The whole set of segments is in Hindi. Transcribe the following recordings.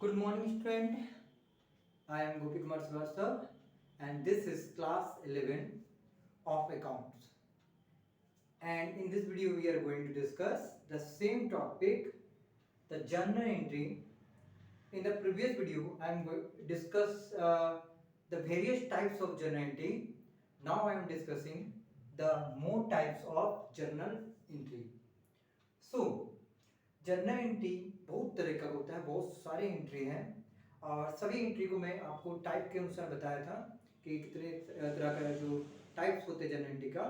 Good morning, student. I am Gopi Kumar Srivastav, and this is class 11 of accounts. And in this video, we are going to discuss the same topic, the journal entry. In the previous video, I am going to discuss the various types of journal entry. Now I am discussing the more types of journal entry. So, journal entry बहुत तरह का होता है, बहुत सारे एंट्री हैं और सभी एंट्री को मैं आपको टाइप के अनुसार बताया था कि कितने तरह का जो टाइप्स होते हैं जर्नल एंट्री का।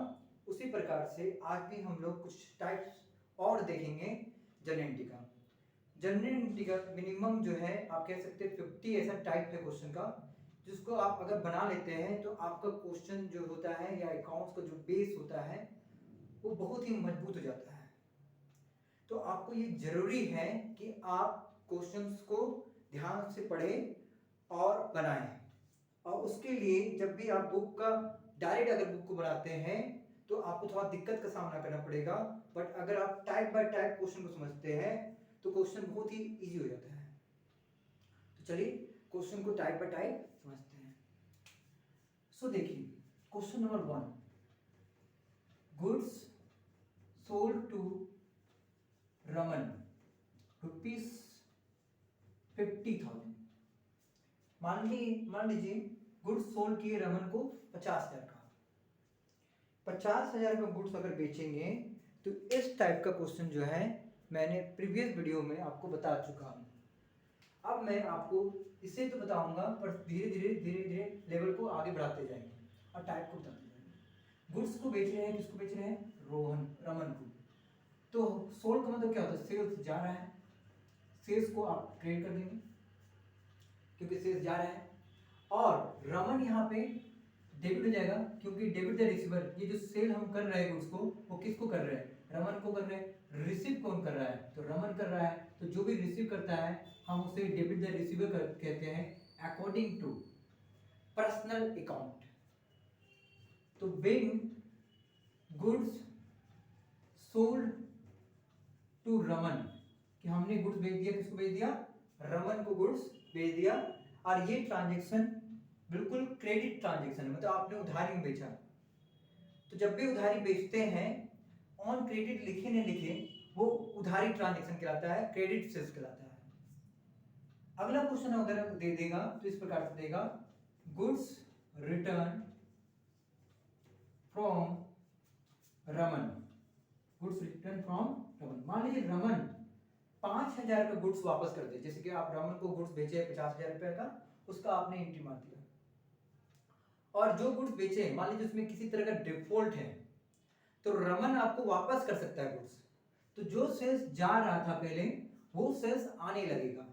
उसी प्रकार से आज भी हम लोग कुछ टाइप्स और देखेंगे जर्नल एंट्री का। जर्नल एंट्री का मिनिमम जो है आप कह सकते हैं 50 ऐसा टाइप है क्वेश्चन का, जिसको आप अगर बना लेते हैं तो आपका क्वेश्चन जो होता है या अकाउंट्स का जो बेस होता है वो बहुत ही मजबूत हो जाता है। तो आपको ये जरूरी है कि आप क्वेश्चंस को ध्यान से पढ़ें और बनाएं। और उसके लिए जब भी आप बुक का डायरेक्ट अगर बुक को बनाते हैं तो आपको थोड़ा दिक्कत का सामना करना पड़ेगा, बट अगर आप टाइप बाय टाइप क्वेश्चन को समझते हैं तो क्वेश्चन बहुत ही इजी हो जाता है। तो चलिए क्वेश्चन को टाइप बाय टाइप समझते हैं। सो देखिए question number 1, goods sold to Raman rupees 50,000। मान लीजिए गुड्स सोल्ड किए रमन को 50,000 का। 50,000 का गुड्स अगर बेचेंगे तो इस टाइप का क्वेश्चन जो है मैंने प्रीवियस वीडियो में आपको बता चुका हूं। अब मैं आपको इसे तो बताऊंगा पर धीरे धीरे लेवल को आगे बढ़ाते जाएंगे और टाइप को बताते जाएंगे। गुड्स को बेच रहे हैं, किसको बेच रहे हैं? रमन को। तो सोल्ड का मतलब क्या होता है? सेल्स जा रहा है, सेल्स को आप क्रेडिट कर देंगे क्योंकि सेल्स जा रहा है। और रमन यहाँ पे डेबिट हो जाएगा क्योंकि डेबिट द रिसीवर, ये जो सेल हम कर रहे हैं गुड्स को वो किसको कर रहे हैं? रमन को कर रहे हैं। रिसीव कौन कर रहा है? तो रमन कर रहा है। तो जो भी रिसीव करता है हम उसे डेबिट द रिसीवर कहते हैं अकॉर्डिंग टू पर्सनल अकाउंट। तो being goods sold to Raman, कि हमने गुड्स बेच दिया, किसको बेच दिया? रमन को गुड्स बेच दिया। और ये ट्रांजैक्शन बिल्कुल क्रेडिट ट्रांजैक्शन है, मतलब आपने उधारी में बेचा। तो जब भी उधारी बेचते हैं ऑन क्रेडिट लिखे न लिखे वो उधारी ट्रांजैक्शन कहलाता है, क्रेडिट सेल्स कहलाता है। अगला क्वेश्चन अगर दे देगा तो इस प्रकार से देगा, goods return from Raman. Goods return from Raman. मान लीजिए रमन 5,000 का गुड्स वापस कर दे, जैसे कि आप रमन को गुड्स बेचे 50,000 रुपए का, उसका आपने एंट्री मार दिया। और जो गुड्स बेचे मान लीजिए उसमें किसी तरह का डिफॉल्ट है तो रमन आपको वापस कर सकता है गुड्स। तो जो सेल्स जा रहा था पहले वो सेल्स आने लगेगा।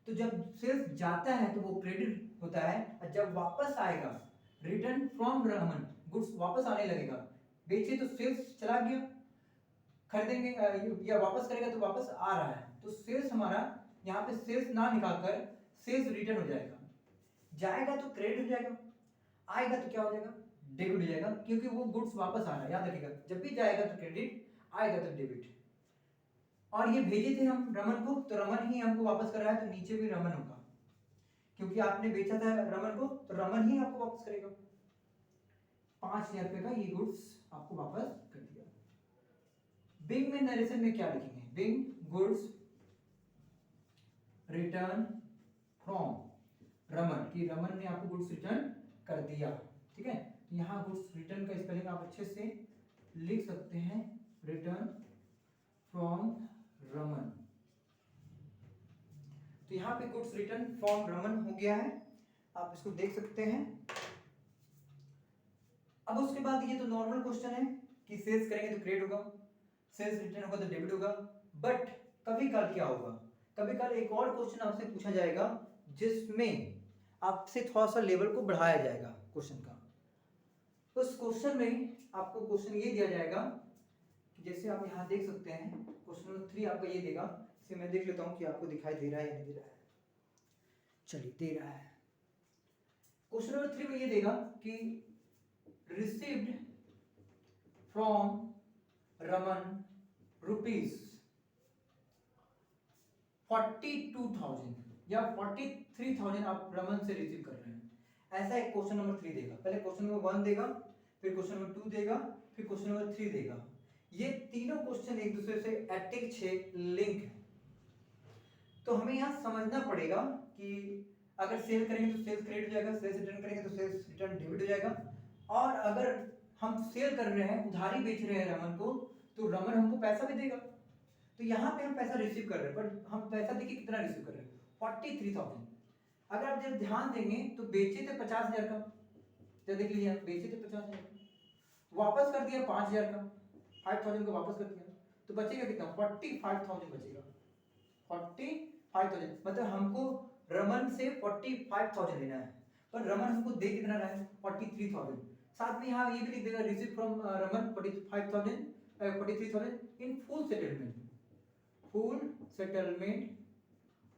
तो जब सेल्स जाता है तो वो क्रेडिट होता है, और जब वापस आएगा रिटर्न फ्रॉम रमन, गुड्स वापस आने लगेगा। बेचे तो सेल्स चला गया, खरीदेंगे या वापस करेगा तो वापस आ रहा है। तो सेल्स हमारा यहाँ पे सेल्स ना निकालकर सेल्स रिटर्न हो जाएगा। जाएगा तो क्रेडिट हो जाएगा, आएगा तो क्या हो जाएगा? डेबिट हो जाएगा, क्योंकि वो गुड्स वापस आ रहा है। याद रखिएगा, जब भी जाएगा तो क्रेडिट, आएगा तो डेबिट। और ये भेजे थे हम रमन को, तो रमन ही हमको वापस कर रहा है, तो नीचे भी रमन होगा क्योंकि आपने बेचा था रमन को, तो रमन ही आपको वापस करेगा। 5,000 रुपए का ये गुड्स आपको वापस कर दिया। बिंग में नरेशन में क्या लिखेंगे? Bing goods return from Raman, कि रमन ने आपको गुड्स रिटर्न कर दिया। ठीक है, तो यहां गुड्स रिटर्न का स्पेलिंग आप अच्छे से लिख सकते हैं, रिटर्न फ्रॉम रमन। तो यहां पे गुड्स रिटर्न फ्रॉम रमन हो गया है, आप इसको देख सकते हैं। अब उसके बाद ये तो नॉर्मल क्वेश्चन है कि सेल्स करेंगे तो क्रेडिट होगा, सेल्स रिटर्न होगा तो डेबिट होगा। बट कभी कल क्या होगा? कभी कल एक और क्वेश्चन आपसे पूछा जाएगा जिसमें आपसे थोड़ा सा लेवल को बढ़ाया जाएगा क्वेश्चन का। उस क्वेश्चन में आपको क्वेश्चन ये दिया जाएगा कि जैसे आप यहाँ देख सकते हैं क्वेश्चन नंबर 3 आपका ये देगा। इसे मैं देख लेता हूँ कि आपको दिखाई दे रहा है या नहीं दे रहा है। चलिए, दे रहा है। क्वेश्चन नंबर 3 में ये देगा कि रिसीव्ड फ्रॉम रमन रुपीज 42,000। या 43,000 आप रमन से रिसीव कर रहे हैं। ऐसा एक क्वेश्चन नंबर 3 देगा, पहले क्वेश्चन नंबर 1 देगा, फिर क्वेश्चन नंबर 2 देगा, फिर क्वेश्चन नंबर 3 देगा। ये तीनों क्वेश्चन एक दूसरे से अटैच है, लिंक है। तो हमें यहाँ समझना पड़ेगा कि अगर सेल करेंगे तो सेल्स क्रेडिट हो जाएगा, सेल्स रिटर्न करेंगे तो सेल्स रिटर्न डेबिट हो जाएगा। और अगर हम सेल कर रहे हैं, उधारी बेच रहे हैं रमन को, तो रमन हमको पैसा भी देगा। तो यहाँ पे हम पैसा रिसीव कर रहे हैं, पर हम पैसा देखिए कितना रिसीव कर रहे हैं, 43,000। अगर आप जब ध्यान देंगे तो बेचे थे 50,000 का, जब देख लीजिए बेचे थे 50,000 का, वापस कर दिया 5,000 का, 5,000 को वापस कर दिया, तो बचेगा कितना, 45,000 बचेगा। 45,000 मतलब हमको रमन से 45,000 लेना है, पर रमन हमको दे कितना रहा है, 43,000। साथ में यहाँ ये भी लिख देगा, receive from Raman 43,000 in full settlement, full settlement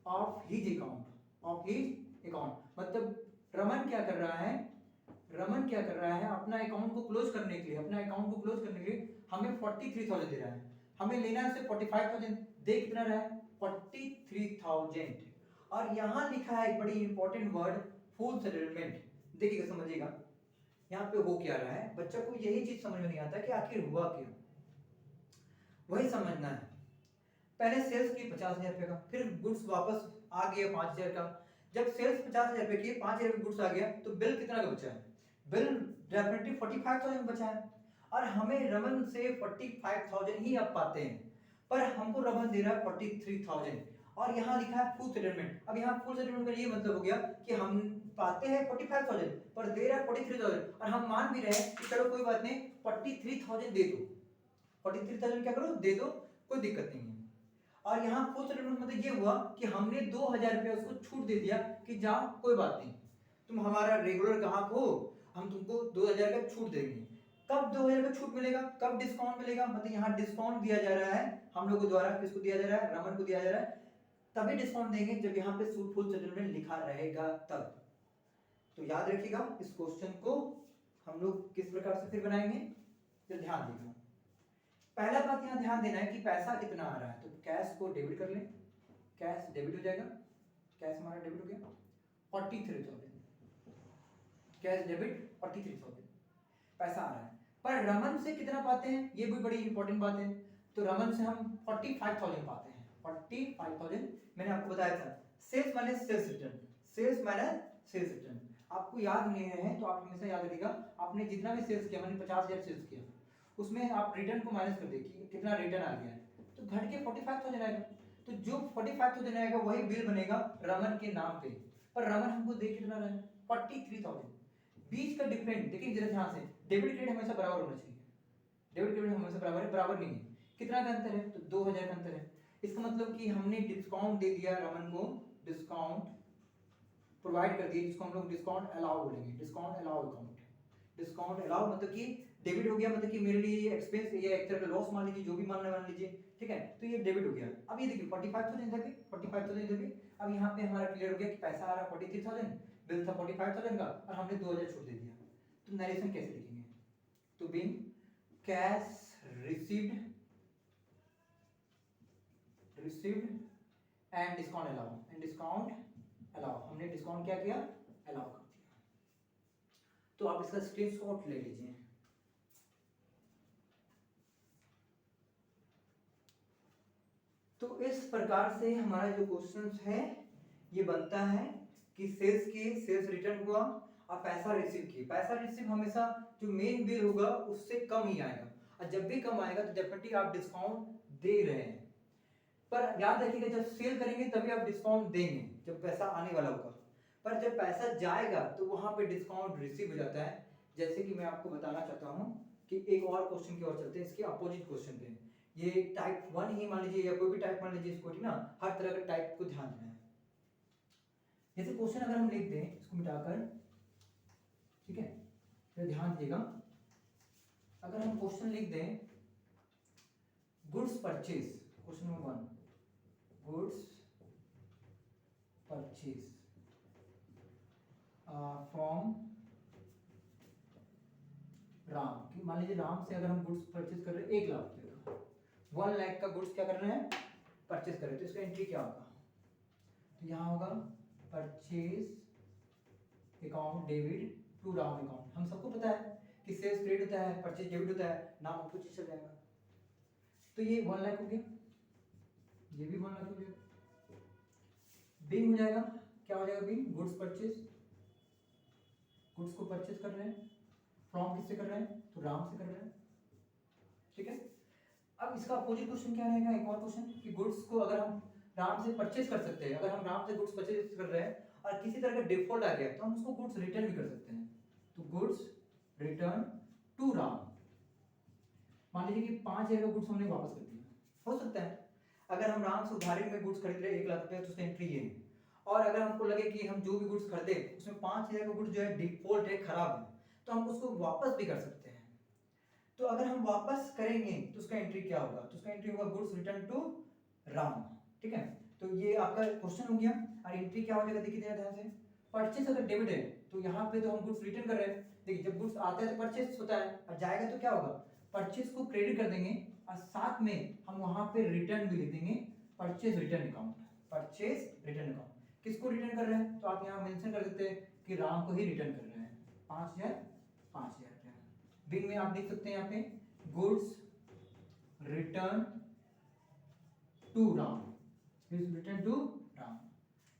of his account, of his account. मतलब रमन क्या कर रहा है, रमन क्या कर रहा है, अपना अकाउंट को क्लोज करने के लिए, अपना अकाउंट को क्लोज करने के लिए हमें 43,000 दे रहा है। हमें लेना है उसे 45,000, दे कितना रहा है, 43,000। और यहां लिखा है एक बड़ी इंपॉर्टेंट वर्ड, फुल सेटलमेंट। देखिएगा, समझिएगा यहाँ पे हो क्या रहा है। बच्चा को यही चीज समझ में नहीं आता कि आखिर हुआ क्यों, वही समझना है। पहले सेल्स की 50,000 रुपए का, फिर गुड्स वापस आ गया 5,000 का। जब सेल्स 50,000 रुपए की, 5,000 रुपए गुड्स आ गया, तो बिल कितना का बचा है, बिल डेफिनेटली 45,000 बचा है। और हमें रमन से 45,000 ही अब पाते हैं, पर हमको रमन दे रहा है 43,000। और यहाँ लिखा है फुल सेटलमेंट। अब यहाँ फुल सेटलमेंट का ये मतलब हो गया कि हम पाते हैं 45,000 पर दे रहा है 43,000, और हम मान भी रहे हैं कि चलो कोई बात नहीं, 43,000 दे दो, 43,000 क्या करो, दे दो, कोई दिक्कत नहीं है। और यहाँ फुल सेटलमेंट मतलब ये हुआ कि हमने 2,000 रुपया उसको छूट दे दिया कि जाओ कोई बात नहीं, तुम हमारा रेगुलर ग्राहक हो, हम तुमको 2,000 का छूट देंगे। कब 2,000 का छूट मिलेगा, कब डिस्काउंट मिलेगा, मतलब यहाँ डिस्काउंट दिया जा रहा है हम लोग द्वारा, किसको दिया जा रहा है, रमन को दिया जा रहा है। तभी डिस्काउंट देंगे जब यहाँ पे फुल सेटलमेंट लिखा रहेगा तब। तो याद रखिएगा, इस क्वेश्चन को हम लोग किस प्रकार से फिर बनाएंगे, तो ध्यान देगा। पहला बात यहाँ ध्यान देना है कि पैसा कितना आ रहा है, तो कैश को डेबिट कर लें, कैश डेबिट हो जाएगा, कैश हमारा डेबिट हो गया 43,000, कैश डेबिट 43,000 पैसा आ रहा है। पर रमन से कितना पाते हैं, ये भी बड़ी इंपॉर्टेंट बात है। तो रमन से हम 45,000 पाते हैं, 45,000 मैंने आपको बताया था। Sales minus sales return, sales minus sales return आपको याद नहीं है तो आप हमेशा याद रखिएगा, आपने जितना भी सेल्स किया, मैंने 50,000 सेल्स किया, उसमें आप रिटर्न को माइनस कर देखिए कितना रिटर्न आ गया है, तो घट के 45,000 आएगा। तो जो 45,000 आएगा वही बिल बनेगा रमन के नाम पे, पर रमन हमको दे कितना रहा है, 43,000। बीच का डिफरेंट देखिए जरा ध्यान से, डेबिट क्रेडिट हमेशा बराबर होना चाहिए, डेबिट क्रेडिट हमेशा बराबर है, बराबर नहीं है। कितना का अंतर है, तो 2,000 का अंतर है। इसका मतलब कि हमने डिस्काउंट दे दिया रमन को, डिस्काउंट प्रोवाइड कर दिया, जिसको हम लोग डिस्काउंट अलाउ बोलेंगे, discount allow account. Discount allow मतलब कि डेबिट हो गया, मतलब कि मेरे लिए एक्सपेंस या एक तरह का लॉस मान लीजिए, जो भी मान लीजिए, ठीक है, तो ये डेबिट हो गया। अब ये देखिए 45,000 इधर भी, 45,000 इधर भी। अब यहाँ पे हमारा क्लियर हो गया कि पैसा आ रहा 43,000, बिल था 45,000 का, और हमने 2,000 छूट दे दिया। तो नरेशन कैसे लिखेंगे, तो being cash received and discount allow, and discount allow, हमने डिस्काउंट क्या किया, अलाउ कर दिया। तो आप इसका स्क्रीनशॉट ले लीजिए। तो इस प्रकार से हमारा जो क्वेश्चन है ये बनता है कि सेल्स की, सेल्स रिटर्न हुआ और पैसा रिसीव किए। पैसा रिसीव हमेशा जो मेन बिल होगा उससे कम ही आएगा, और जब भी कम आएगा तो डेफिनेटली आप डिस्काउंट दे रहे हैं। पर याद रखिएगा, जब सेल करेंगे तभी आप डिस्काउंट देंगे जब पैसा आने वाला होगा, पर जब पैसा जाएगा तो वहां पे डिस्काउंट रिसीव हो जाता है। जैसे कि मैं आपको बताना चाहता हूं कि एक और क्वेश्चन की ओर चलते हैं, इसके अपोजिट क्वेश्चन पे। ये टाइप 1 ही मान लीजिए या कोई भी टाइप मान लीजिए, इसको ठीक ना, हर तरह के टाइप को ध्यान देना है। जैसे क्वेश्चन अगर हम लिख दें इसको मिटाकर, ठीक है, तो ध्यान दीजिएगा, अगर हम क्वेश्चन लिख दें goods purchase, question number 1, goods purchase from Ram, कि मान लीजिए राम से अगर हम गुड्स परचेज कर रहे हैं 1 लाख रुपए का, 1 लाख का गुड्स क्या कर रहे हैं, परचेज कर रहे हैं, तो इसका एंट्री क्या होगा, तो यहाँ होगा purchase account debit to Ram account. हम सबको पता है कि सेल्स क्रेडिट होता है, परचेज डेबिट होता है, नाम अपोजिट चल जाएगा। तो ये 1 लाख हो गया, ये भी 1 लाख हो गया। बिंग हो जाएगा, क्या हो जाएगा बिंग? गुड्स परचेज, गुड्स को परचेज कर रहे हैं, फ्रॉम किससे कर रहे हैं? तो राम से कर रहे हैं, ठीक है। अब इसका अपोजिट क्वेश्चन क्या रहेगा? एक और क्वेश्चन कि गुड्स को अगर हम राम से परचेज कर सकते हैं, अगर हम राम से गुड्स परचेज कर रहे हैं और किसी तरह का डिफॉल्ट आ गया तो हम उसको गुड्स रिटर्न भी कर सकते हैं। तो गुड्स रिटर्न टू राम, मान लीजिए कि 5,000 का गुड्स हमने वापस कर दिया, हो सकता है अगर हम राम से उधारी में गुड्स खरीद रहे हैं 1 लाख रुपए तो उसका एंट्री ये है, और अगर हमको लगे कि हम जो भी गुड्स खरीदे उसमें 5,000 का गुड्स जो है डिफॉल्ट है, खराब है, तो हम उसको वापस भी कर सकते हैं। तो अगर हम वापस करेंगे तो उसका एंट्री क्या होगा? तो उसका एंट्री होगा गुड्स रिटर्न टू राम, ठीक है। तो ये आपका क्वेश्चन हो गया। और एंट्री क्या हो जाएगा देखिए ध्यान से, परचेज अगर डेबिट है तो यहाँ पे तो हम गुड्स रिटर्न कर रहे हैं, देखिए जब गुड्स आता है तो परचेज होता है और जाएगा तो क्या होगा? परचेज को क्रेडिट कर देंगे और साथ में हम वहां पे रिटर्न भी लिख देंगे, purchase return account, purchase return account. किसको रिटर्न कर रहे हैं? तो आप यहाँ मेंशन कर देते हैं कि राम को ही रिटर्न कर रहे हैं 5,000 रुपया। बिल में आप देख सकते हैं यहाँ पे goods return to Ram, return to Ram.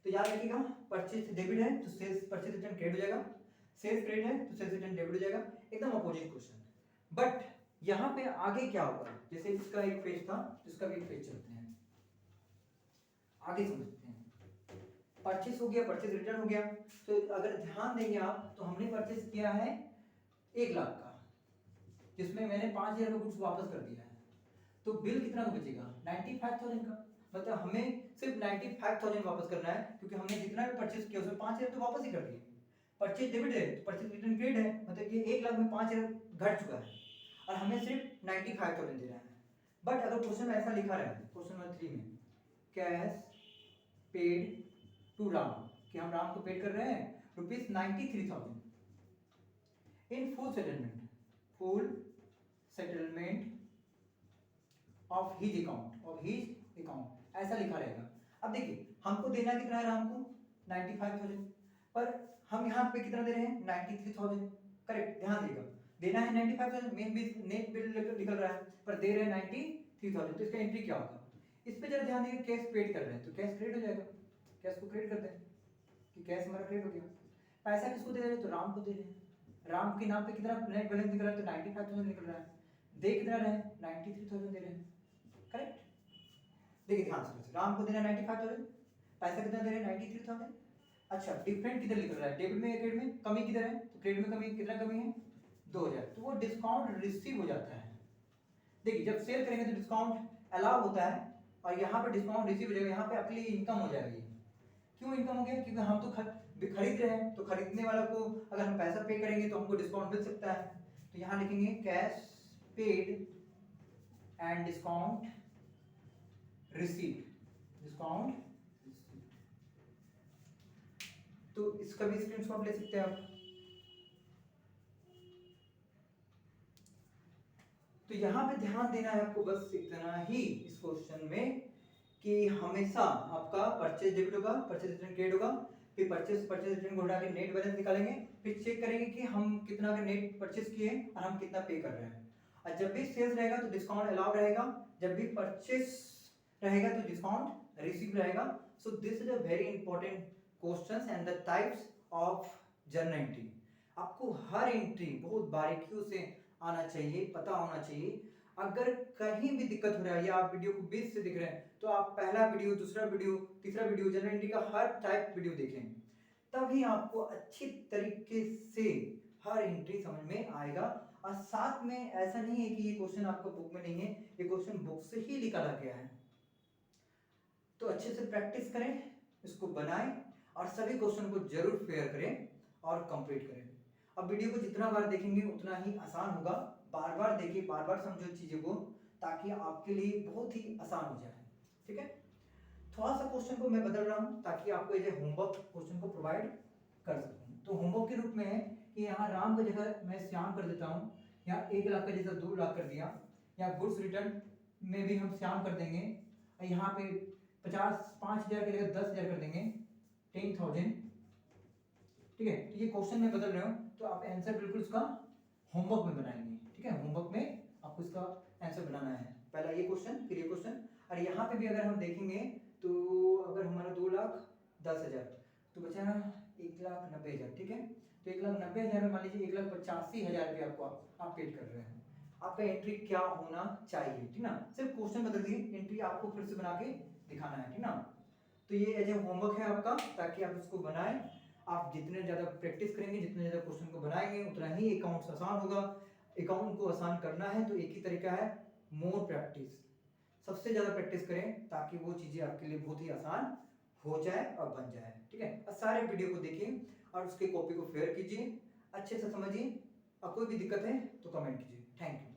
तो याद रखिएगा परचेज डेबिट है तो सेल्स परचेज रिटर्न क्रेडिट हो जाएगा, सेल्स क्रेडिट है तो सेल्स रिटर्न डेबिट हो जाएगा, एकदम अपोजिट क्वेश्चन। बट यहाँ पे आगे क्या होगा? जैसे इसका एक पेज था, इसका भी एक पेज चलते हैं, आगे समझते हैं। परचेज हो गया, परचेज रिटर्न हो गया। तो अगर ध्यान देंगे आप तो हमने परचेज किया है 1 लाख का, जिसमें मैंने 5,000 का गुड्स वापस कर दिया है, तो बिल कितना का बचेगा? 95,000 का। मतलब हमें सिर्फ 95,000 वापस करना है, क्योंकि हमने जितना भी परचेज किया उसमें 5,000 तो वापस ही कर दिए। परचेज डेबिट है तो परचेज रिटर्न क्रेडिट है, मतलब ये 1 लाख में 5,000 घट चुका है और हमें सिर्फ 95,000 दे रहा है। बट अगर क्वेश्चन में ऐसा लिखा रहा है, क्वेश्चन नंबर 3 में कैश पेड टू राम, कि हम राम को पेड कर रहे हैं ₹93,000 in full settlement, full settlement of his account, ऐसा लिखा रहेगा। अब देखिए हमको देना कितना है राम को? 95,000, पर हम यहाँ पे कितना दे रहे हैं? 93,000, करेक्ट। ध्यान देगा, देना है 95,000, मेन बिल नेट बिल निकल रहा है, पर दे रहे हैं 93,000, तो इसका एंट्री क्या होगा? इस पे जरा ध्यान देंगे, कैश पेड कर रहे हैं तो कैश क्रेडिट हो जाएगा, कैश को क्रेडिट करते हैं कि कैश हमारा क्रेडिट हो गया। पैसा किसको दे रहे हैं? तो राम को दे रहे हैं। राम के नाम पे कितना नेट बैलेंस निकल रहा है? तो 95,000 निकल रहा है। दे कितना रहे हैं? 93,000 दे रहे हैं, करेक्ट। देखिए ध्यान से, राम को देना 95,000, पैसा कितना दे रहे हैं? 93,000। अच्छा, डिफरेंट किधर निकल रहा है? डेबिट में क्रेडिट में कमी किधर है? तो क्रेडिट में कमी कितना कमी है? 2,000, तो वो डिस्काउंट रिसीव हो जाता है। देखिए जब सेल करेंगे तो डिस्काउंट अलाउ होता है और यहाँ पे डिस्काउंट रिसीव हो जाएगा, यहाँ पे आपके लिए इनकम हो जाएगी। क्यों इनकम हो गया? क्योंकि हम तो खरीद रहे हैं, तो खरीदने वाला को अगर हम पैसा पे करेंगे तो हमको डिस्काउंट मिल सकता है। तो यहाँ लिखेंगे cash paid and discount received, discount received. तो इसका भी स्क्रीनशॉट ले सकते हैं आप। तो यहाँ पे ध्यान देना है आपको बस इतना ही इस क्वेश्चन में कि हमेशा आपका परचेज डेबिट होगा, परचेज रिटर्न क्रेडिट होगा, फिर परचेज रिटर्न को हटा के नेट बैलेंस निकालेंगे, फिर चेक करेंगे कि हम कितना का नेट परचेज किए और हम कितना पे कर रहे हैं। और जब भी सेल्स रहेगा तो डिस्काउंट अलाउ रहेगा, जब भी परचेज रहेगा तो डिस्काउंट रिसीव रहेगा। So this is a very important questions and the types of journal entry. आपको हर एंट्री बहुत बारीकियों से आना चाहिए, पता होना चाहिए। अगर कहीं भी दिक्कत हो रहा है या आप वीडियो को बीच से देख रहे हैं तो आप पहला वीडियो, दूसरा वीडियो, तीसरा वीडियो, जर्नल एंट्री का हर टाइप वीडियो देखें, तभी आपको अच्छी तरीके से हर एंट्री समझ में आएगा। और साथ में ऐसा नहीं है कि ये क्वेश्चन आपको बुक में नहीं है, ये क्वेश्चन बुक से ही निकाला गया है। तो अच्छे से प्रैक्टिस करें, इसको बनाएं और सभी क्वेश्चन को जरूर फेयर करें और कंप्लीट करें। अब वीडियो को जितना बार देखेंगे उतना ही आसान होगा। बार बार देखिए, बार बार समझो चीजों को, ताकि आपके लिए बहुत ही आसान हो जाए, ठीक है। थोड़ा सा क्वेश्चन को मैं बदल रहा हूं ताकि आपको ये होमवर्क क्वेश्चन को प्रोवाइड कर सकूं। तो होमवर्क के रूप में है कि यहाँ राम की जगह मैं श्याम कर देता हूँ, यहाँ 1 लाख का जैसा 2 लाख कर दिया, या गुड्स रिटर्न में भी हम श्याम कर देंगे, यहाँ पे 5,000 के जगह 10,000 कर देंगे, 10,000, ठीक है। तो ये क्वेश्चन में बदल रहे हो तो आप आंसर बिल्कुल उसका होमवर्क में बनाएंगे, ठीक है। होमवर्क में आपको इसका आंसर बनाना है, पहला ये क्वेश्चन फिर ये क्वेश्चन। और यहाँ पे भी अगर हम देखेंगे तो अगर हमारा 2,10,000 तो बचा 1,90,000, ठीक है। तो 1,90,000 में मान लीजिए 1,85,000 रुपये आपको आप पेड कर रहे हैं, आपका एंट्री क्या होना चाहिए, ठीक ना। सिर्फ क्वेश्चन बदल दिए, एंट्री आपको फिर से बना के दिखाना है, ठीक ना। तो ये एज ए होमवर्क है आपका, ताकि आप इसको बनाएं। आप जितने ज़्यादा प्रैक्टिस करेंगे, जितने ज़्यादा क्वेश्चन को बनाएंगे, उतना ही अकाउंट्स आसान होगा। अकाउंट को आसान करना है तो एक ही तरीका है, मोर प्रैक्टिस। सबसे ज़्यादा प्रैक्टिस करें ताकि वो चीज़ें आपके लिए बहुत ही आसान हो जाए और बन जाए, ठीक है। और सारे वीडियो को देखिए और उसके कॉपी को शेयर कीजिए, अच्छे से समझिए, और कोई भी दिक्कत है तो कमेंट कीजिए। Thank you.